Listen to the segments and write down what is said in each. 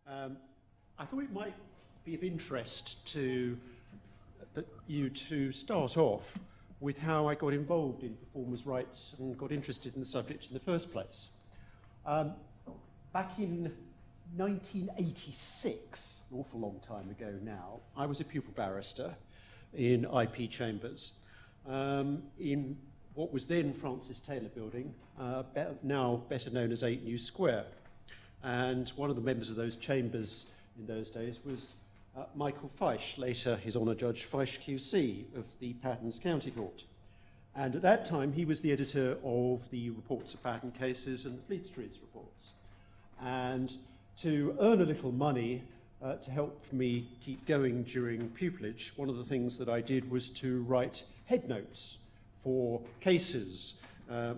I thought it might be of interest to you to start off with how I got involved in performers' rights and got interested in the subject in the first place. Back in 1986, an awful long time ago now, I was a pupil barrister in IP Chambers in what was then Francis Taylor Building, now better known as 8 New Square. And one of the members of those chambers in those days was Michael Feisch, later His Honour Judge Feisch QC of the Pattons County Court. And at that time, he was the editor of the reports of patent cases and the Fleet Street's reports. And to earn a little money to help me keep going during pupillage, one of the things that I did was to write head notes for cases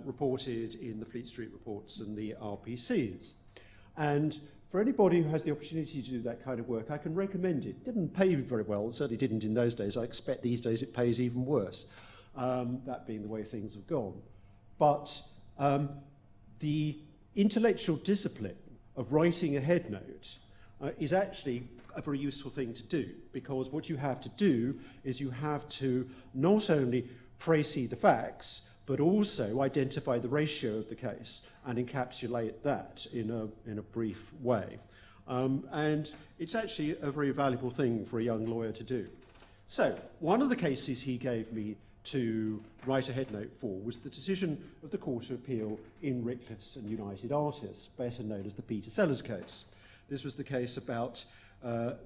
reported in the Fleet Street reports and the RPCs. And for anybody who has the opportunity to do that kind of work, I can recommend it. It didn't pay very well, it certainly didn't in those days. I expect these days it pays even worse, that being the way things have gone. But the intellectual discipline of writing a head note is actually a very useful thing to do, because what you have to do is you have to not only précis the facts, but also identify the ratio of the case and encapsulate that in a brief way. And it's actually a very valuable thing for a young lawyer to do. So, one of the cases he gave me to write a head note for was the decision of the Court of Appeal in Ricklefs and United Artists, better known as the Peter Sellers case. This was the case about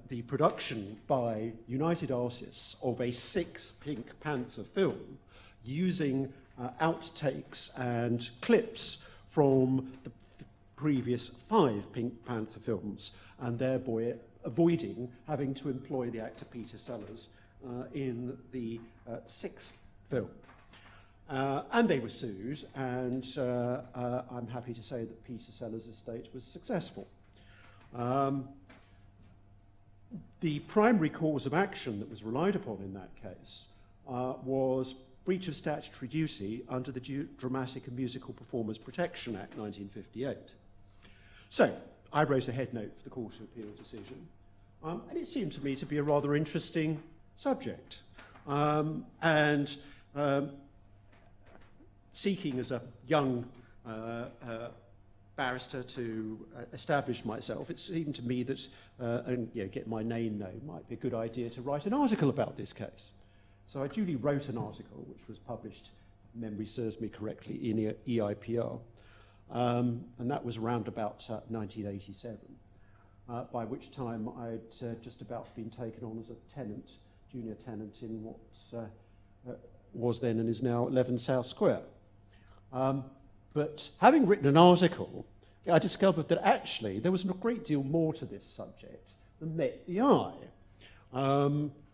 the production by United Artists of a 6th Pink Panther film using outtakes and clips from the previous 5 Pink Panther films, and thereby avoiding having to employ the actor Peter Sellers in the 6th film. And they were sued, and I'm happy to say that Peter Sellers' estate was successful. The primary cause of action that was relied upon in that case was breach of statutory duty under the Dramatic and Musical Performers Protection Act 1958. So, I wrote a head note for the Court of Appeal decision, and it seemed to me to be a rather interesting subject. Seeking as a young barrister to establish myself, it seemed to me that and get my name known might be a good idea to write an article about this case. So I duly wrote an article which was published, if memory serves me correctly, in EIPR, and that was around about 1987, by which time I'd just about been taken on as a tenant, junior tenant in what was then and is now 11 South Square. But having written an article, I discovered that actually there was a great deal more to this subject than met the eye.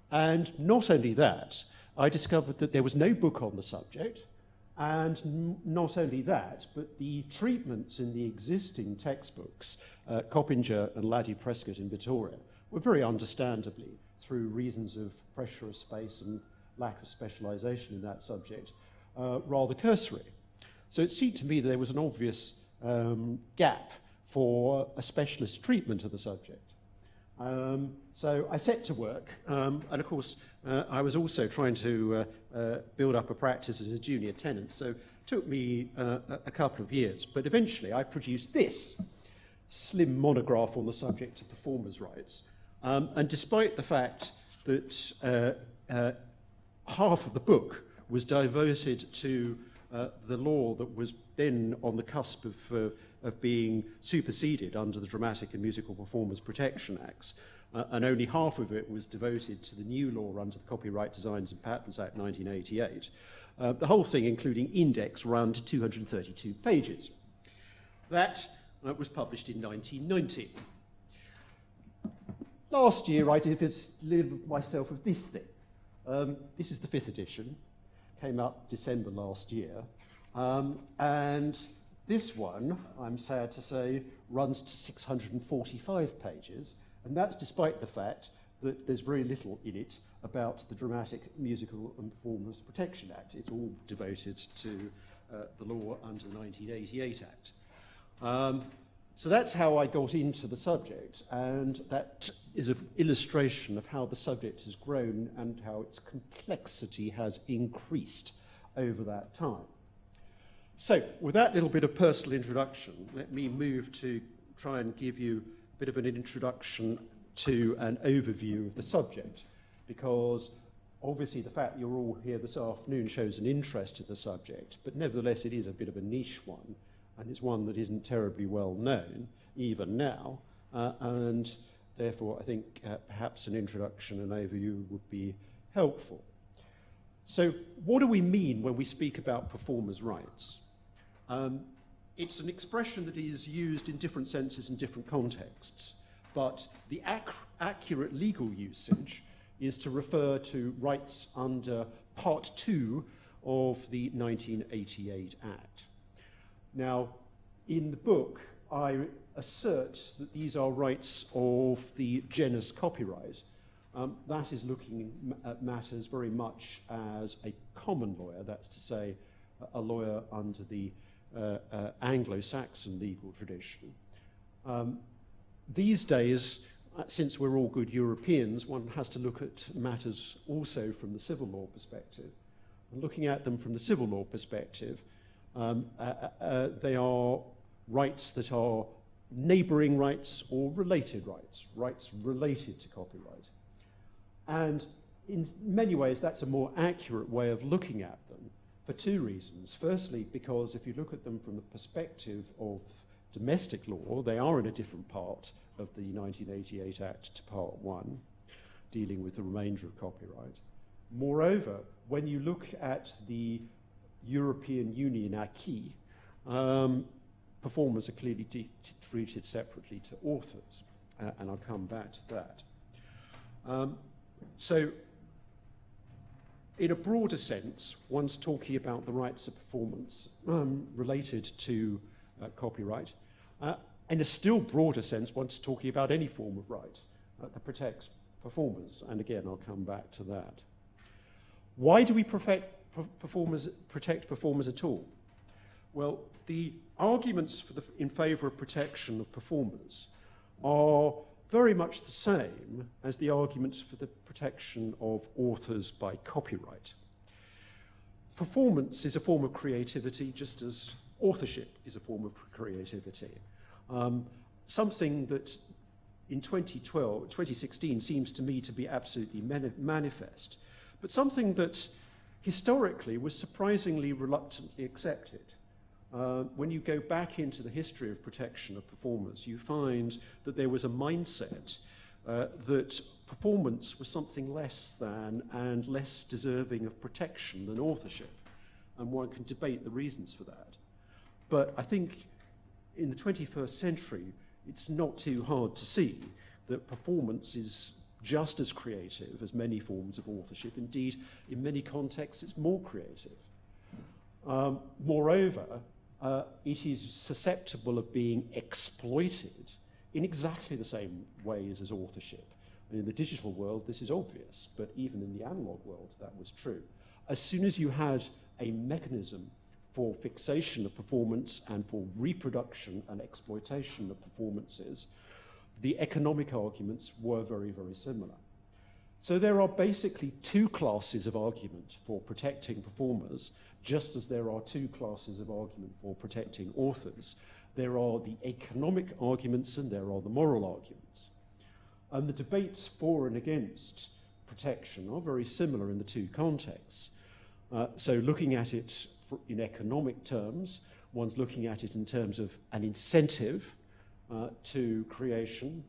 And not only that, I discovered that there was no book on the subject, and not only that, but the treatments in the existing textbooks, Coppinger and Laddie Prescott in Victoria, were very understandably, through reasons of pressure of space and lack of specialisation in that subject, rather cursory. So it seemed to me that there was an obvious gap for a specialist treatment of the subject. So I set to work, and of course I was also trying to build up a practice as a junior tenant, so it took me a couple of years, but eventually I produced this slim monograph on the subject of performers' rights, and despite the fact that half of the book was devoted to the law that was then on the cusp of being superseded under the Dramatic and Musical Performers Protection Acts, and only half of it was devoted to the new law under the Copyright Designs and Patents Act 1988. The whole thing, including index, ran to 232 pages. That was published in 1990. Last year, I delivered myself of this thing. This is the 5th edition. Came out December last year. And this one, I'm sad to say, runs to 645 pages, and that's despite the fact that there's very little in it about the Dramatic, Musical and Performers Protection Act. It's all devoted to the law under the 1988 Act. So that's how I got into the subject, and that is an illustration of how the subject has grown and how its complexity has increased over that time. So, with that little bit of personal introduction, let me move to try and give you a bit of an introduction to an overview of the subject, because obviously the fact you're all here this afternoon shows an interest in the subject, but nevertheless it is a bit of a niche one, and it's one that isn't terribly well known, even now, and therefore I think perhaps an introduction and overview would be helpful. So what do we mean when we speak about performers' rights? It's an expression that is used in different senses in different contexts, but the accurate legal usage is to refer to rights under Part 2 of the 1988 Act. Now, in the book, I assert that these are rights of the genus copyright. That is looking at matters very much as a common lawyer, that's to say, a lawyer under the Anglo-Saxon legal tradition. These days, since we're all good Europeans, one has to look at matters also from the civil law perspective. And looking at them from the civil law perspective, they are rights that are neighbouring rights or related rights, rights related to copyright. And in many ways, that's a more accurate way of looking at them for two reasons. Firstly, because if you look at them from the perspective of domestic law, they are in a different part of the 1988 Act to Part 1, dealing with the remainder of copyright. Moreover, when you look at the European Union acquis, performers are clearly treated separately to authors, and I'll come back to that. So, in a broader sense, one's talking about the rights of performance related to copyright. In a still broader sense, one's talking about any form of right that protects performers, and again, I'll come back to that. Why do we protect performers at all? Well, the arguments in favour of protection of performers are very much the same as the arguments for the protection of authors by copyright. Performance is a form of creativity, just as authorship is a form of creativity. Something that in 2016 seems to me to be absolutely manifest, but something that historically was surprisingly reluctantly accepted. When you go back into the history of protection of performers, you find that there was a mindset that performance was something less than and less deserving of protection than authorship. And one can debate the reasons for that. But I think in the 21st century, it's not too hard to see that performance is just as creative as many forms of authorship. Indeed, in many contexts, it's more creative. Moreover, it is susceptible of being exploited in exactly the same ways as authorship. And in the digital world, this is obvious, but even in the analog world, that was true. As soon as you had a mechanism for fixation of performance and for reproduction and exploitation of performances, the economic arguments were very, very similar. So there are basically two classes of argument for protecting performers, just as there are two classes of argument for protecting authors. There are the economic arguments and there are the moral arguments. And the debates for and against protection are very similar in the two contexts. So looking at it in economic terms, one's looking at it in terms of an incentive to creation,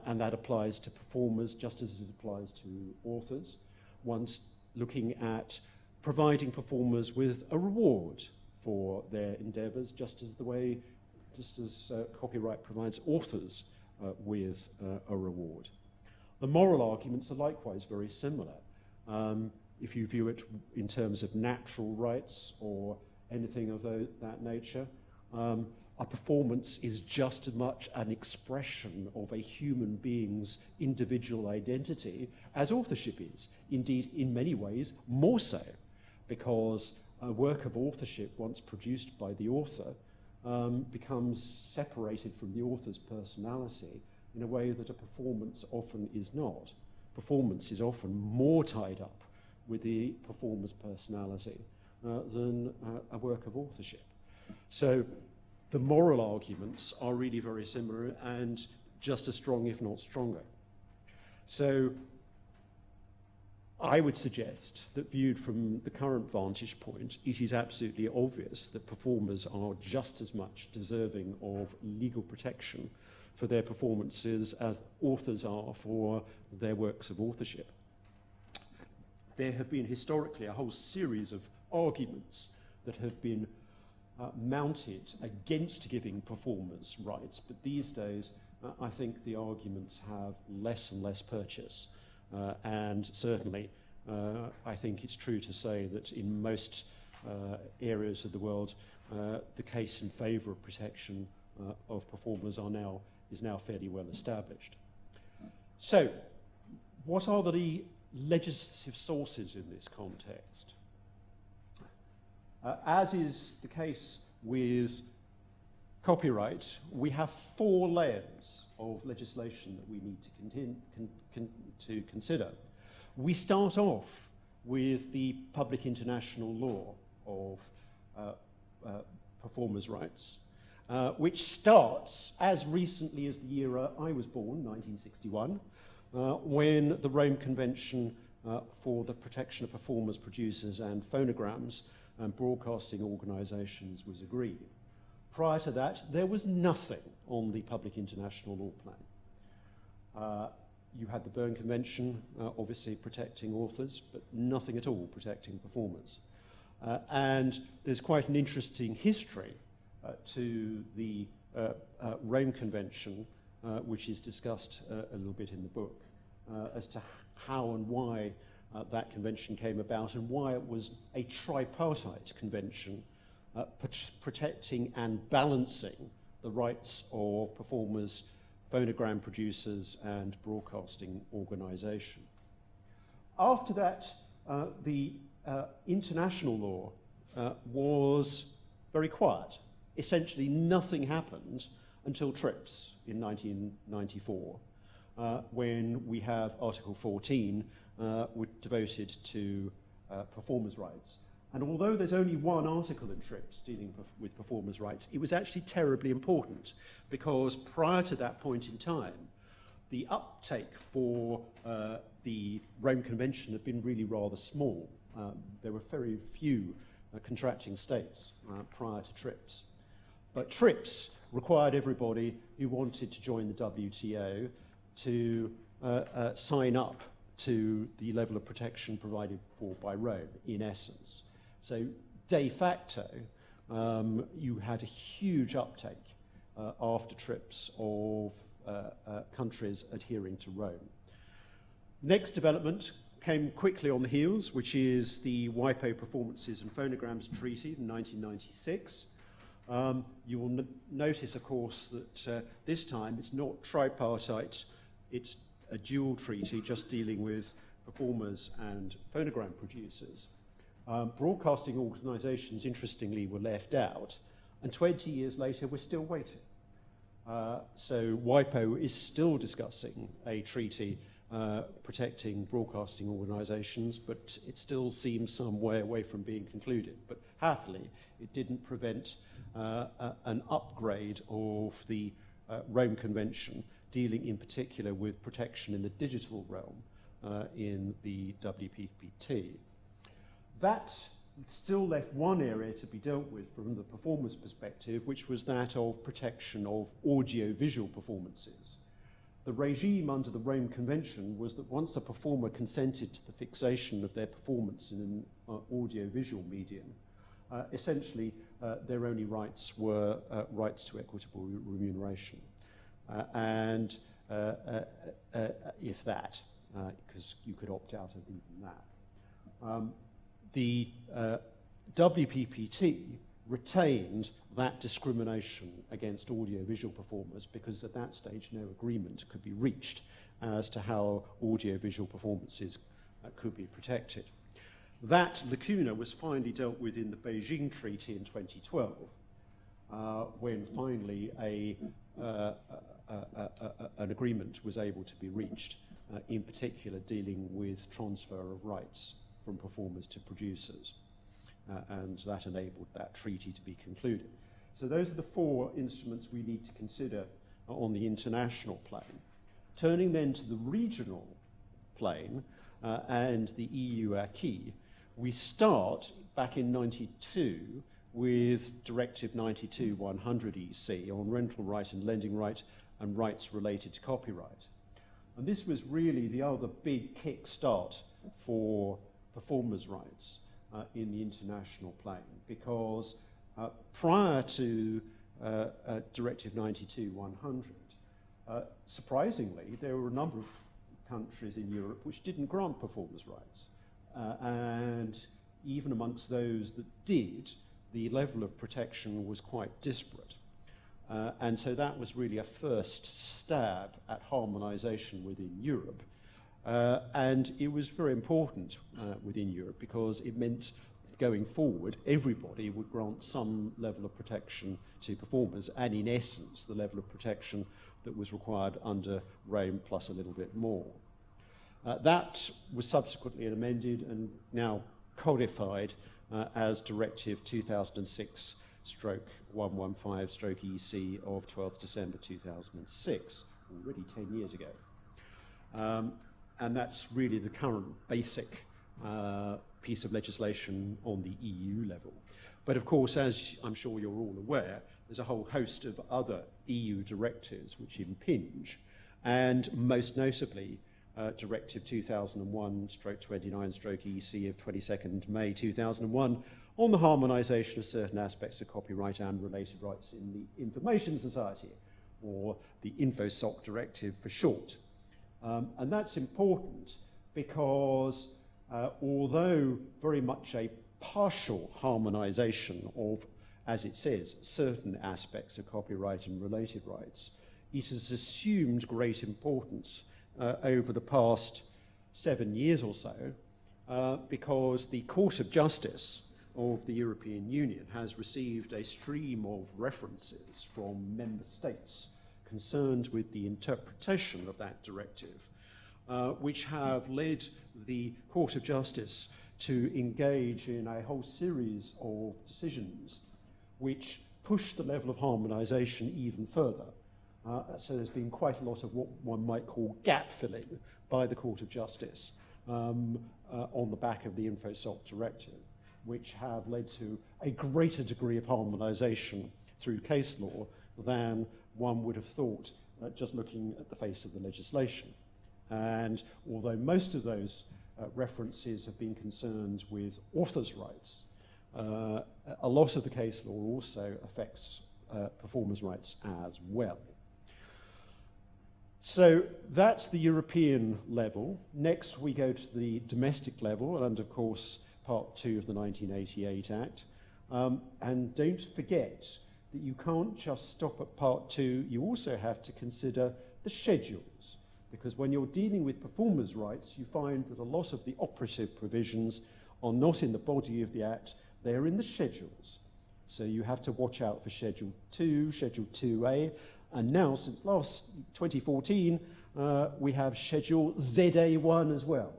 and that applies to performers just as it applies to authors. One's looking at providing performers with a reward for their endeavours, just as copyright provides authors with a reward. The moral arguments are likewise very similar. If you view it in terms of natural rights or anything of that nature, a performance is just as much an expression of a human being's individual identity as authorship is. Indeed, in many ways, more so, because a work of authorship, once produced by the author, becomes separated from the author's personality in a way that a performance often is not. Performance is often more tied up with the performer's personality than a work of authorship. So the moral arguments are really very similar and just as strong, if not stronger. So I would suggest that viewed from the current vantage point, it is absolutely obvious that performers are just as much deserving of legal protection for their performances as authors are for their works of authorship. There have been historically a whole series of arguments that have been mounted against giving performers rights, but these days I think the arguments have less and less purchase. And certainly, I think it's true to say that in most areas of the world, the case in favour of protection of performers is now fairly well established. So, what are the legislative sources in this context? As is the case with copyright, we have 4 layers of legislation that we need to consider. We start off with the public international law of performers' rights, which starts as recently as the year I was born, 1961, when the Rome Convention for the Protection of Performers, Producers and Phonograms and Broadcasting Organisations was agreed. Prior to that, there was nothing on the public international law plan. You had the Berne Convention, obviously protecting authors, but nothing at all protecting performers. And there's quite an interesting history to the Rome Convention, which is discussed a little bit in the book, as to how and why that convention came about and why it was a tripartite convention protecting and balancing the rights of performers, phonogram producers and broadcasting organisation. After that, the international law was very quiet. Essentially nothing happened until TRIPS in 1994, when we have Article 14 devoted to performers' rights. And although there's only one article in TRIPS dealing with performers' rights, it was actually terribly important because prior to that point in time, the uptake for the Rome Convention had been really rather small. There were very few contracting states prior to TRIPS. But TRIPS required everybody who wanted to join the WTO to sign up to the level of protection provided for by Rome, in essence. So de facto, you had a huge uptake after TRIPS of countries adhering to Rome. Next development came quickly on the heels, which is the WIPO Performances and Phonograms Treaty in 1996. You will notice, of course, that this time it's not tripartite, it's a dual treaty just dealing with performers and phonogram producers. Broadcasting organisations, interestingly, were left out, and 20 years later, we're still waiting. So WIPO is still discussing a treaty protecting broadcasting organisations, but it still seems some way away from being concluded. But happily, it didn't prevent an upgrade of the Rome Convention, dealing in particular with protection in the digital realm in the WPPT. That still left one area to be dealt with from the performer's perspective, which was that of protection of audio-visual performances. The regime under the Rome Convention was that once a performer consented to the fixation of their performance in an audio-visual medium, essentially their only rights were rights to equitable remuneration. And if that, because you could opt out of even that. The WPPT retained that discrimination against audio-visual performers because at that stage no agreement could be reached as to how audio-visual performances could be protected. That lacuna was finally dealt with in the Beijing Treaty in 2012. when finally an agreement was able to be reached, in particular dealing with transfer of rights from performers to producers. And that enabled that treaty to be concluded. So those are the four instruments we need to consider on the international plane. Turning then to the regional plane and the EU acquis, we start back in 92 with Directive 92/100 EC on rental right and lending right and rights related to copyright. And this was really the other big kick-start for performers' rights in the international plane, because prior to Directive 92/100, surprisingly, there were a number of countries in Europe which didn't grant performers' rights. And even amongst those that did, the level of protection was quite disparate. And so that was really a first stab at harmonisation within Europe. And it was very important within Europe because it meant going forward, everybody would grant some level of protection to performers, and in essence, the level of protection that was required under Rome plus a little bit more. That was subsequently amended and now codified as Directive 2006/115/EC of 12th December 2006, already 10 years ago. And that's really the current basic piece of legislation on the EU level. But of course, as I'm sure you're all aware, there's a whole host of other EU directives which impinge, and most notably Directive 2001/29/EC of 22nd May 2001 on the harmonisation of certain aspects of copyright and related rights in the Information Society, or the InfoSoc Directive for short. And that's important because although very much a partial harmonisation of, as it says, certain aspects of copyright and related rights, it has assumed great importance over the past 7 years or so, because the Court of Justice of the European Union has received a stream of references from member states concerned with the interpretation of that directive, which have led the Court of Justice to engage in a whole series of decisions which push the level of harmonisation even further. So there's been quite a lot of what one might call gap filling by the Court of Justice on the back of the InfoSoc Directive, which have led to a greater degree of harmonisation through case law than one would have thought just looking at the face of the legislation. And although most of those references have been concerned with authors' rights, a lot of the case law also affects performers' rights as well. So that's the European level. Next we go to the domestic level, and of course Part 2 of the 1988 Act. And don't forget that you can't just stop at Part 2, you also have to consider the schedules, because when you're dealing with performers' rights, you find that a lot of the operative provisions are not in the body of the Act, they're in the schedules. So you have to watch out for Schedule 2, Schedule 2A, and now, since last 2014, we have Schedule ZA1 as well.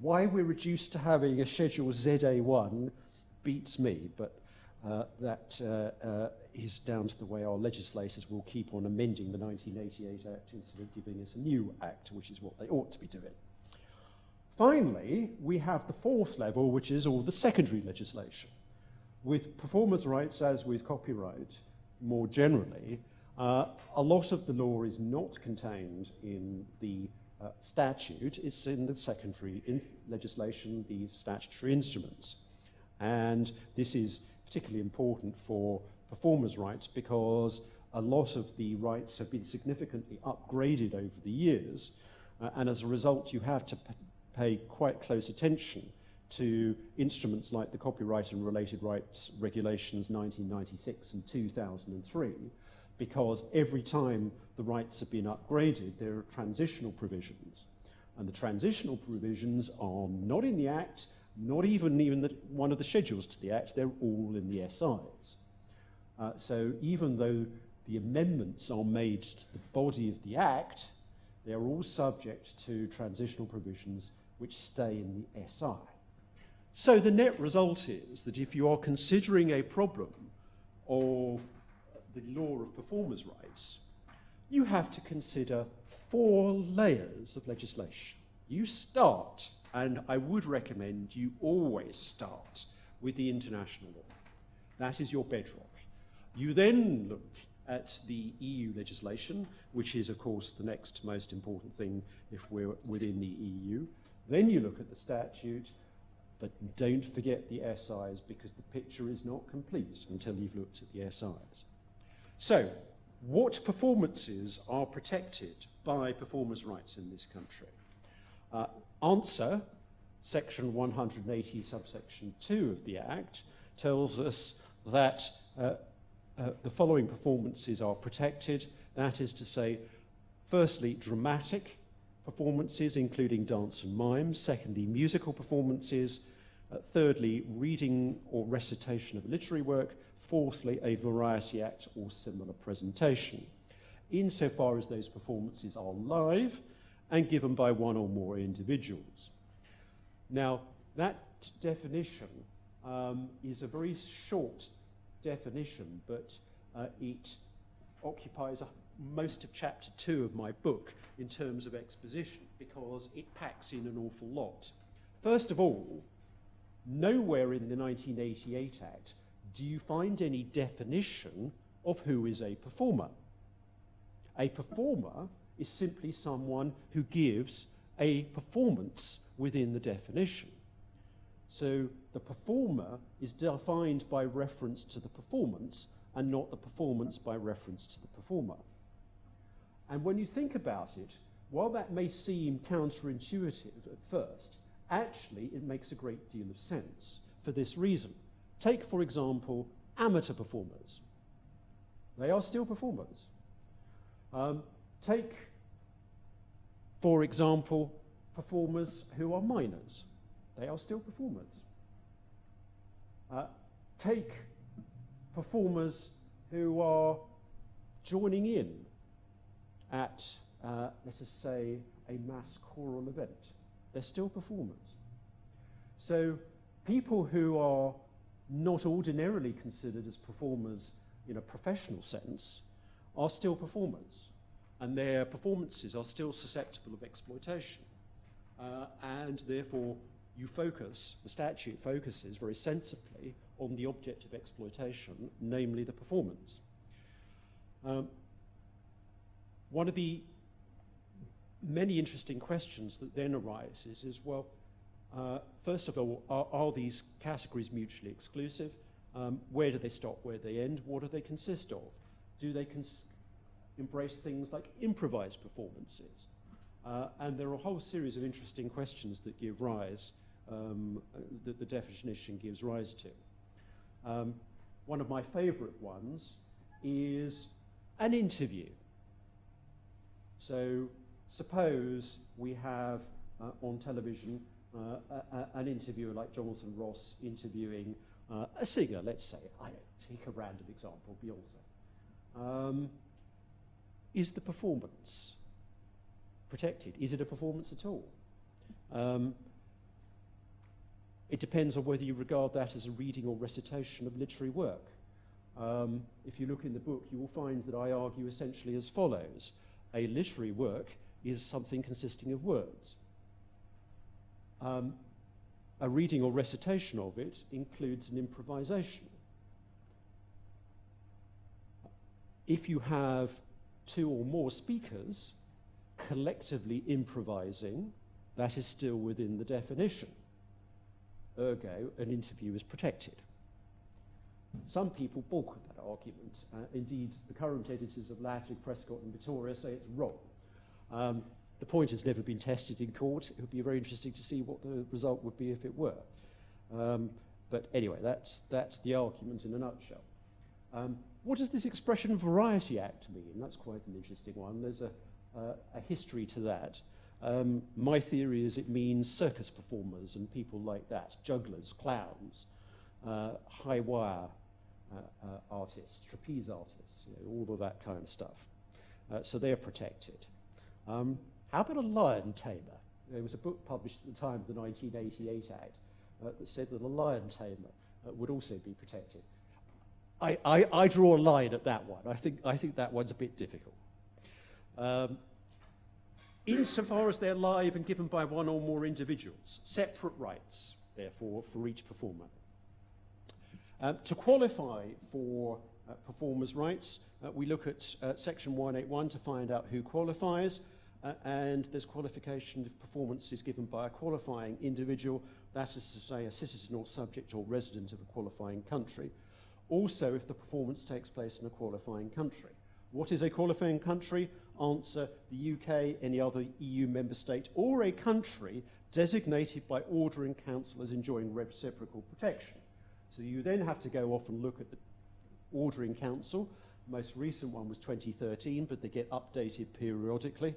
Why we're reduced to having a Schedule ZA1 beats me, but that is down to the way our legislators will keep on amending the 1988 Act instead of giving us a new Act, which is what they ought to be doing. Finally, we have the fourth level, which is all the secondary legislation. With performers' rights, as with copyright more generally, a lot of the law is not contained in the statute, it's in the secondary legislation, the statutory instruments. And this is particularly important for performers' rights because a lot of the rights have been significantly upgraded over the years, and as a result you have to pay quite close attention to instruments like the Copyright and Related Rights Regulations 1996 and 2003, because every time the rights have been upgraded, there are transitional provisions. And the transitional provisions are not in the Act, not even one of the schedules to the Act, they're all in the SIs. So even though the amendments are made to the body of the Act, they are all subject to transitional provisions which stay in the SI. So the net result is that if you are considering a problem of the law of performers' rights, you have to consider 4 layers of legislation. You start, and I would recommend you always start with the international law. That is your bedrock. You then look at the EU legislation, which is, of course, the next most important thing if we're within the EU. Then you look at the statute, but don't forget the SIs, because the picture is not complete until you've looked at the SIs. So, what performances are protected by performers' rights in this country? Answer, section 180, subsection 2 of the Act, tells us that the following performances are protected. That is to say, firstly, dramatic performances, including dance and mime. Secondly, musical performances. Thirdly, reading or recitation of literary work. Fourthly, a variety act or similar presentation, insofar as those performances are live and given by one or more individuals. Now, that definition is a very short definition, but it occupies most of chapter 2 of my book in terms of exposition, because it packs in an awful lot. First of all, nowhere in the 1988 Act do you find any definition of who is a performer. A performer is simply someone who gives a performance within the definition. So the performer is defined by reference to the performance and not the performance by reference to the performer. And when you think about it, while that may seem counterintuitive at first, actually it makes a great deal of sense for this reason. Take, for example, amateur performers. They are still performers. Take, for example, performers who are minors. They are still performers. Take performers who are joining in at, let us say, a mass choral event. They're still performers. So people who are not ordinarily considered as performers in a professional sense are still performers, and their performances are still susceptible of exploitation. And therefore, the statute focuses very sensibly on the object of exploitation, namely the performance. One of the many interesting questions that then arises is, well, first of all, are these categories mutually exclusive? Where do they stop? Where do they end? What do they consist of? Do they embrace things like improvised performances? And there are a whole series of interesting questions that give rise, that the definition gives rise to. One of my favourite ones is an interview. So suppose we have on television an interviewer like Jonathan Ross interviewing a singer, let's say, I don't take a random example, Beyonce. Is the performance protected? Is it a performance at all? It depends on whether you regard that as a reading or recitation of literary work. If you look in the book, you will find that I argue essentially as follows. A literary work is something consisting of words. A reading or recitation of it includes an improvisation. If you have 2 or more speakers collectively improvising, that is still within the definition. Ergo, an interview is protected. Some people balk at that argument. Indeed, the current editors of Lattig, Prescott and Vittoria say it's wrong. The point has never been tested in court. It would be very interesting to see what the result would be if it were. But anyway, that's the argument in a nutshell. What does this expression Variety Act mean? That's quite an interesting one. There's a history to that. My theory is it means circus performers and people like that, jugglers, clowns, high wire artists, trapeze artists, all of that kind of stuff. So they're protected. How about a lion tamer? There was a book published at the time of the 1988 Act that said that a lion tamer would also be protected. I draw a line at that one. I think that one's a bit difficult. Insofar as they're live and given by one or more individuals, separate rights, therefore, for each performer. To qualify for performers' rights, we look at Section 181 to find out who qualifies, and there's qualification if performance is given by a qualifying individual, that is to say a citizen or subject or resident of a qualifying country. Also, if the performance takes place in a qualifying country. What is a qualifying country? Answer, the UK, any other EU member state, or a country designated by order in council as enjoying reciprocal protection. So you then have to go off and look at the order in council. The most recent one was 2013, but they get updated periodically.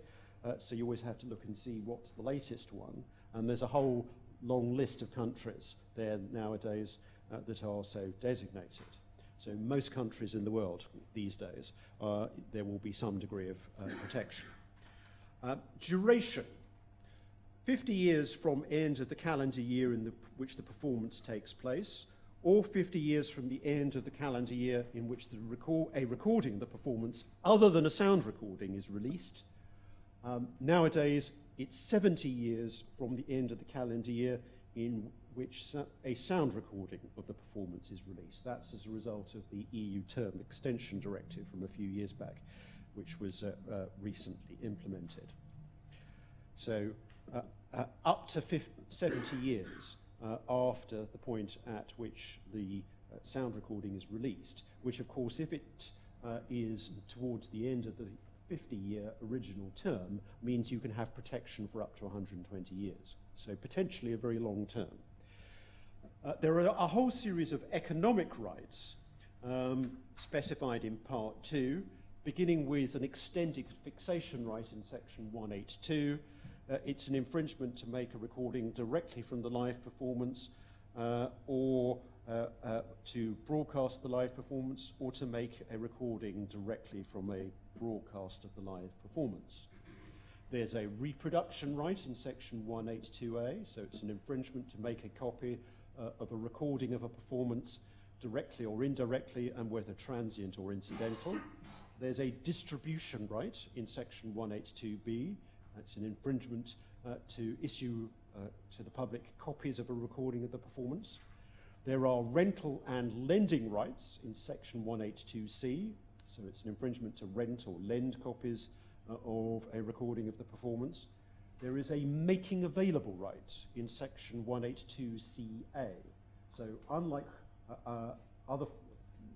So you always have to look and see what's the latest one. And there's a whole long list of countries there nowadays that are so designated. So most countries in the world these days, there will be some degree of protection. Duration. 50 years from end of the calendar year in which the performance takes place, or 50 years from the end of the calendar year in which a recording of the performance, other than a sound recording, is released. Nowadays, it's 70 years from the end of the calendar year in which a sound recording of the performance is released. That's as a result of the EU Term Extension Directive from a few years back, which was recently implemented. So up to 70 years after the point at which the sound recording is released, which of course if it is towards the end of the 50-year original term means you can have protection for up to 120 years. So potentially a very long term. There are a whole series of economic rights specified in Part 2, beginning with an extended fixation right in Section 182. It's an infringement to make a recording directly from the live performance or to broadcast the live performance or to make a recording directly from a broadcast of the live performance. There's a reproduction right in Section 182A, so it's an infringement to make a copy of a recording of a performance directly or indirectly and whether transient or incidental. There's a distribution right in Section 182B. That's an infringement to issue to the public copies of a recording of the performance. There are rental and lending rights in Section 182C, so it's an infringement to rent or lend copies of a recording of the performance. There is a making available right in Section 182CA. So unlike other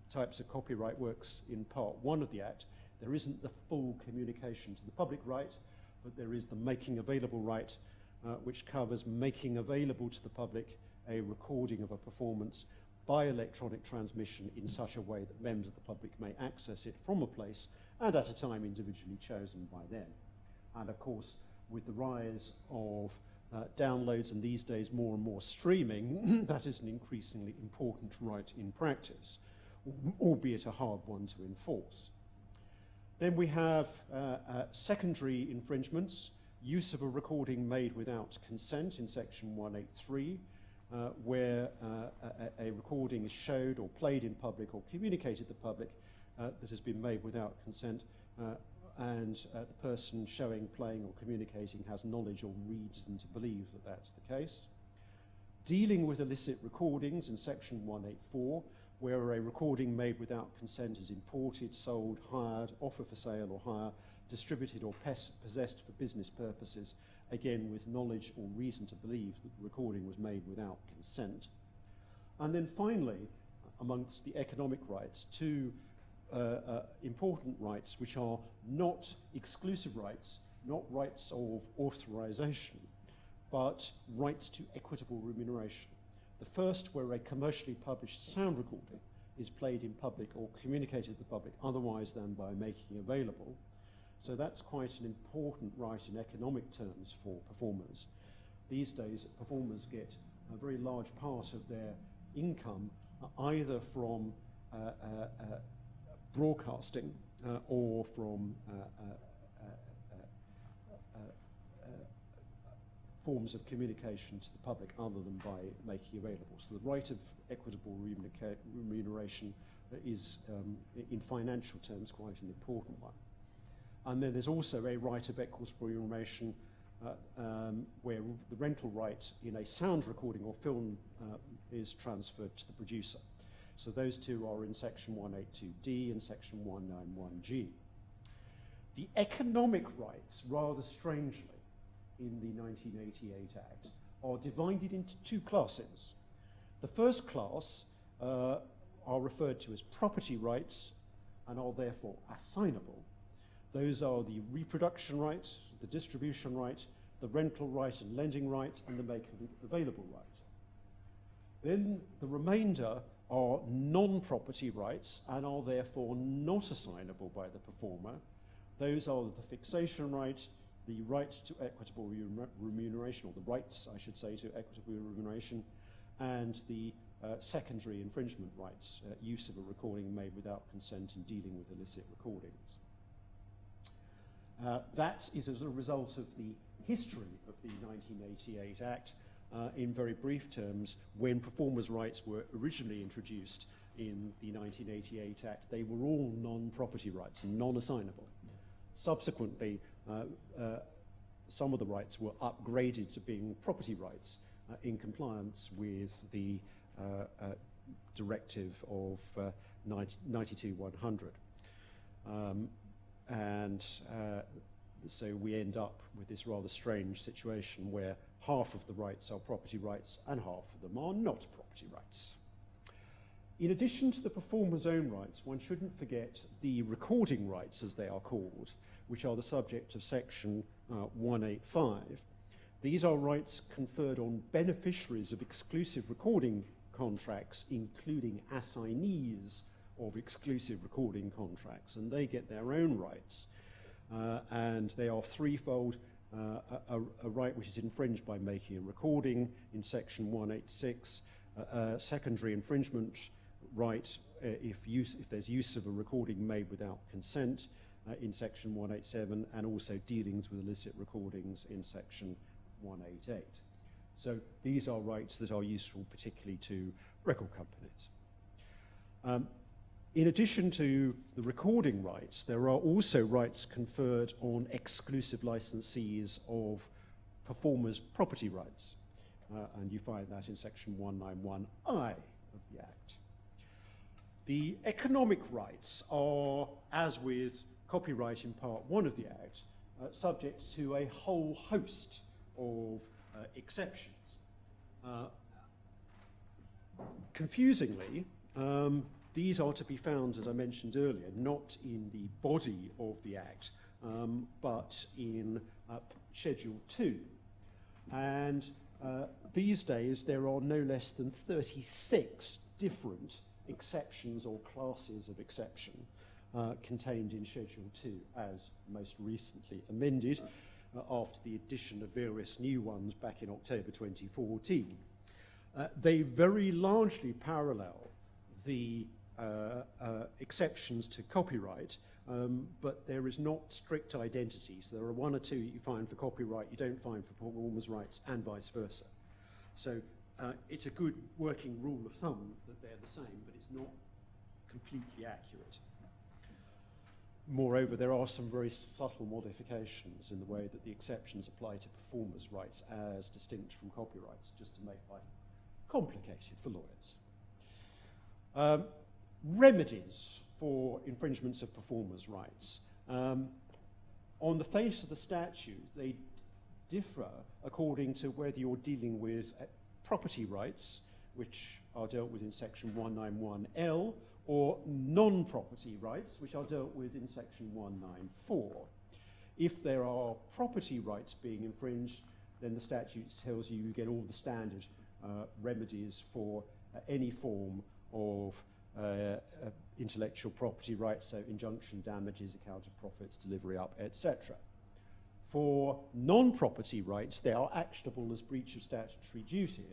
types of copyright works in Part 1 of the Act, there isn't the full communication to the public right, but there is the making available right, which covers making available to the public a recording of a performance by electronic transmission in such a way that members of the public may access it from a place and at a time individually chosen by them. And of course, with the rise of downloads and these days more and more streaming, that is an increasingly important right in practice, albeit a hard one to enforce. Then we have secondary infringements, use of a recording made without consent in Section 183, where a recording is showed or played in public or communicated to the public that has been made without consent, and the person showing, playing or communicating has knowledge or reason to believe that that's the case. Dealing with illicit recordings in Section 184, where a recording made without consent is imported, sold, hired, offered for sale or hire, distributed or possessed for business purposes, again with knowledge or reason to believe that the recording was made without consent. And then finally, amongst the economic rights, two important rights which are not exclusive rights, not rights of authorization, but rights to equitable remuneration. The first, where a commercially published sound recording is played in public or communicated to the public otherwise than by making available. So that's quite an important right in economic terms for performers. These days, performers get a very large part of their income either from broadcasting or from forms of communication to the public other than by making available. So the right of equitable remuneration is, in financial terms, quite an important one. And then there's also a right of equitable remuneration where the rental right in a sound recording or film is transferred to the producer. So those two are in section 182D and section 191G. The economic rights, rather strangely, in the 1988 Act, are divided into two classes. The first class are referred to as property rights and are therefore assignable. Those are the reproduction right, the distribution right, the rental right and lending right, and the making available right. Then the remainder are non-property rights and are therefore not assignable by the performer. Those are the fixation right, the right to equitable remuneration, or the rights, I should say, to equitable remuneration, and the secondary infringement rights, use of a recording made without consent and dealing with illicit recordings. That is as a result of the history of the 1988 Act. In very brief terms, when performers' rights were originally introduced in the 1988 Act, they were all non-property rights and non-assignable. Subsequently, some of the rights were upgraded to being property rights in compliance with the directive of 92/100. So we end up with this rather strange situation where half of the rights are property rights and half of them are not property rights. In addition to the performer's own rights, one shouldn't forget the recording rights, as they are called, which are the subject of section 185. These are rights conferred on beneficiaries of exclusive recording contracts, including assignees of exclusive recording contracts, and they get their own rights. And they are threefold: a right which is infringed by making a recording in section 186, secondary infringement right if there's use of a recording made without consent in section 187, and also dealings with illicit recordings in section 188. So these are rights that are useful particularly to record companies. In addition to the recording rights, there are also rights conferred on exclusive licensees of performers' property rights. And you find that in section 191I of the Act. The economic rights are, as with copyright in Part 1 of the Act, subject to a whole host of exceptions. Confusingly, these are to be found, as I mentioned earlier, not in the body of the Act, but in Schedule 2. And these days, there are no less than 36 different exceptions or classes of exception contained in Schedule 2, as most recently amended after the addition of various new ones back in October 2014. They very largely parallel the exceptions to copyright, but there is not strict identity. So there are one or two you find for copyright you don't find for performers' rights, and vice versa. So it's a good working rule of thumb that they're the same, but it's not completely accurate. Moreover, there are some very subtle modifications in the way that the exceptions apply to performers' rights as distinct from copyrights, just to make life complicated for lawyers. Remedies for infringements of performers' rights. On the face of the statute, they differ according to whether you're dealing with property rights, which are dealt with in section 191L, or non-property rights, which are dealt with in section 194. If there are property rights being infringed, then the statute tells you get all the standard remedies for any form of intellectual property rights, so injunction, damages, account of profits, delivery up, etc. For non-property rights, they are actionable as breach of statutory duty,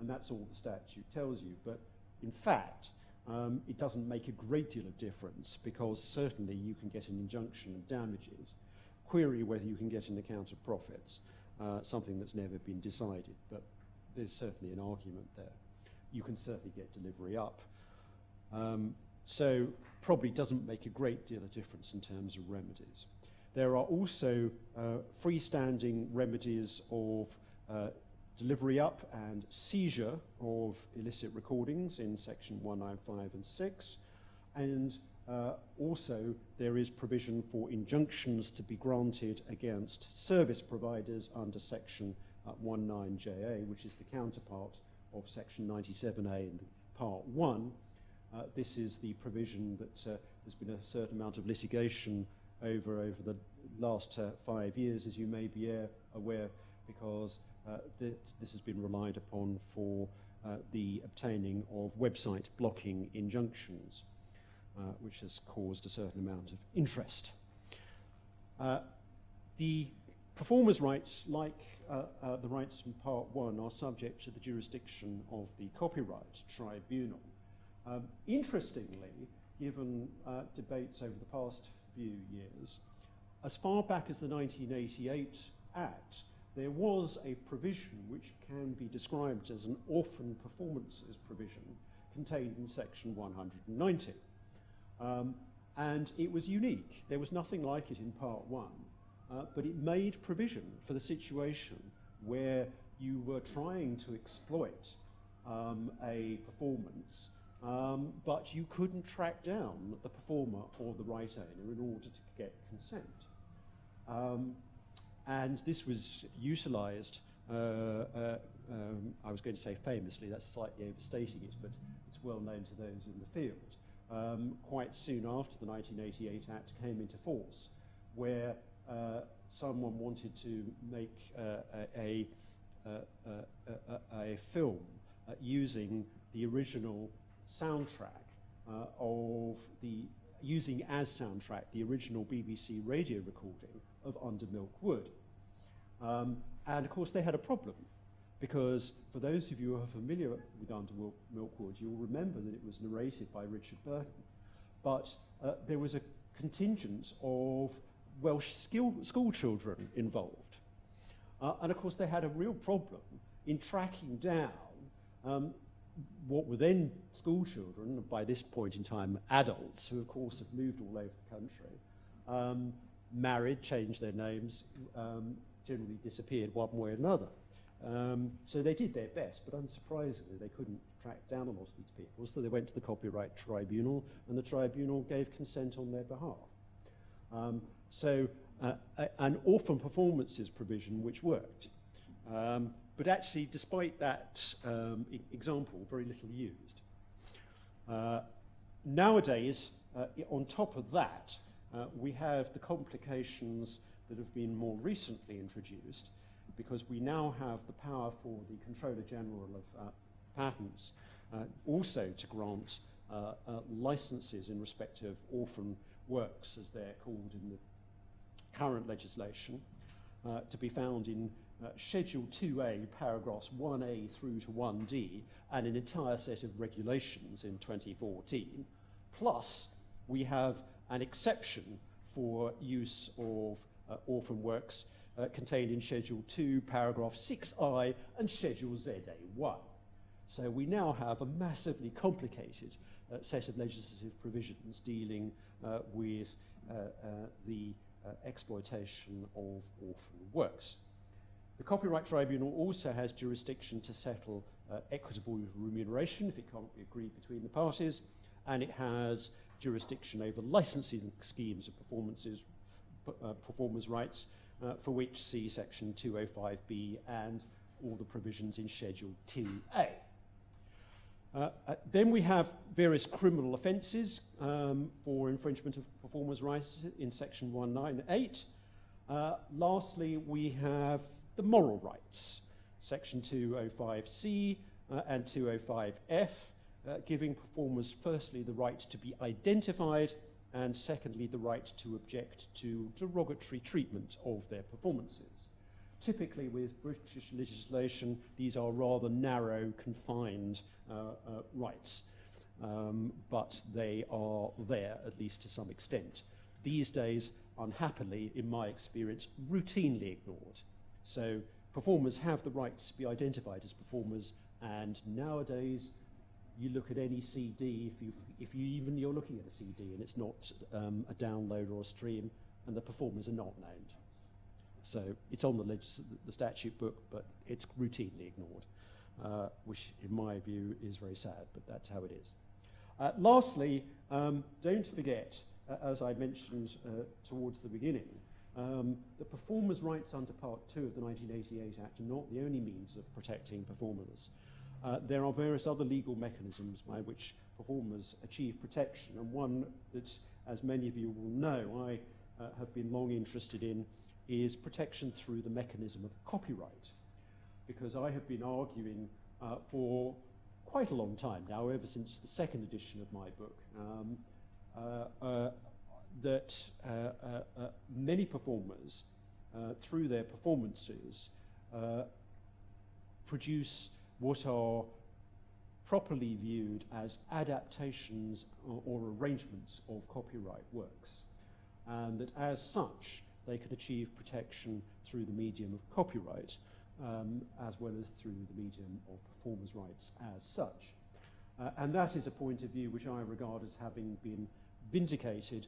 and that's all the statute tells you. But in fact, it doesn't make a great deal of difference, because certainly you can get an injunction of damages. Query whether you can get an account of profits, something that's never been decided, but there's certainly an argument there. You can certainly get delivery up. So probably doesn't make a great deal of difference in terms of remedies. There are also freestanding remedies of delivery up and seizure of illicit recordings in section 195 and 6. And also there is provision for injunctions to be granted against service providers under section 19JA, which is the counterpart of section 97A in part 1. This is the provision that there's been a certain amount of litigation over the last 5 years, as you may be aware, because this has been relied upon for the obtaining of website blocking injunctions, which has caused a certain amount of interest. The performers' rights, like the rights from Part 1, are subject to the jurisdiction of the Copyright Tribunal. Interestingly, given debates over the past few years, as far back as the 1988 Act, there was a provision which can be described as an orphan performances provision contained in section 190. And it was unique. There was nothing like it in Part 1, but it made provision for the situation where you were trying to exploit a performance, but you couldn't track down the performer or the right owner in order to get consent. And this was utilised, I was going to say famously, that's slightly overstating it, but it's well known to those in the field. Quite soon after the 1988 Act came into force, where someone wanted to make a film using the original soundtrack using as soundtrack the original BBC radio recording of Under Milk Wood. And of course they had a problem, because for those of you who are familiar with Under Milk Wood, you'll remember that it was narrated by Richard Burton, but there was a contingent of Welsh school children involved. And of course they had a real problem in tracking down what were then school children, by this point in time adults, who of course have moved all over the country, married, changed their names, generally disappeared one way or another. So they did their best, but unsurprisingly they couldn't track down a lot of these people, so they went to the Copyright Tribunal, and the tribunal gave consent on their behalf. So an orphan performances provision which worked. But actually, despite that example, very little used. Nowadays, on top of that, we have the complications that have been more recently introduced, because we now have the power for the Controller General of Patents also to grant licenses in respect of orphan works, as they're called in the current legislation, to be found in Schedule 2A, paragraphs 1A through to 1D, and an entire set of regulations in 2014. Plus, we have an exception for use of orphan works contained in Schedule 2, paragraph 6I, and Schedule ZA1. So we now have a massively complicated set of legislative provisions dealing with the exploitation of orphan works. The Copyright Tribunal also has jurisdiction to settle equitable remuneration if it can't be agreed between the parties, and it has jurisdiction over licensing schemes of performers' rights, for which see Section 205B and all the provisions in Schedule 2A. Then we have various criminal offences for infringement of performers' rights in Section 198. Lastly, we have the moral rights, Section 205C and 205F, giving performers firstly the right to be identified, and secondly the right to object to derogatory treatment of their performances. Typically with British legislation, these are rather narrow, confined rights. but they are there, at least to some extent. These days, unhappily, in my experience, routinely ignored. So performers have the right to be identified as performers, and nowadays you look at any CD, if you're looking at a CD and it's not a download or a stream, and the performers are not named. So it's on the statute book, but it's routinely ignored, which in my view is very sad, but that's how it is. Lastly, don't forget, as I mentioned towards the beginning, the performers' rights under Part 2 of the 1988 Act are not the only means of protecting performers. There are various other legal mechanisms by which performers achieve protection, and one that, as many of you will know, I have been long interested in is protection through the mechanism of copyright, because I have been arguing for quite a long time now, ever since the second edition of my book, that many performers, through their performances, produce what are properly viewed as adaptations or arrangements of copyright works, and that as such they can achieve protection through the medium of copyright, as well as through the medium of performers' rights as such. And that is a point of view which I regard as having been vindicated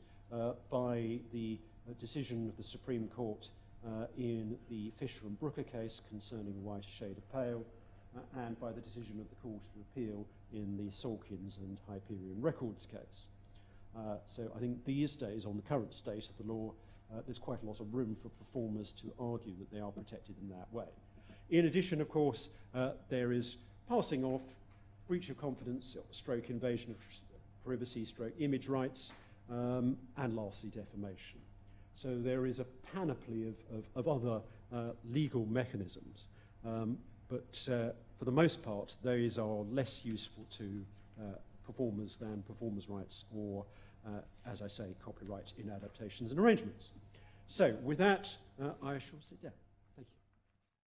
by the decision of the Supreme Court in the Fisher and Brooker case concerning White a Shade of Pale, and by the decision of the Court of Appeal in the Sawkins and Hyperion Records case. So I think these days, on the current state of the law, there's quite a lot of room for performers to argue that they are protected in that way. In addition, of course, there is passing off, breach of confidence, stroke invasion of privacy, stroke image rights, and lastly, defamation. So there is a panoply of other legal mechanisms, but for the most part, those are less useful to performers than performers' rights or, as I say, copyright in adaptations and arrangements. So with that, I shall sit down.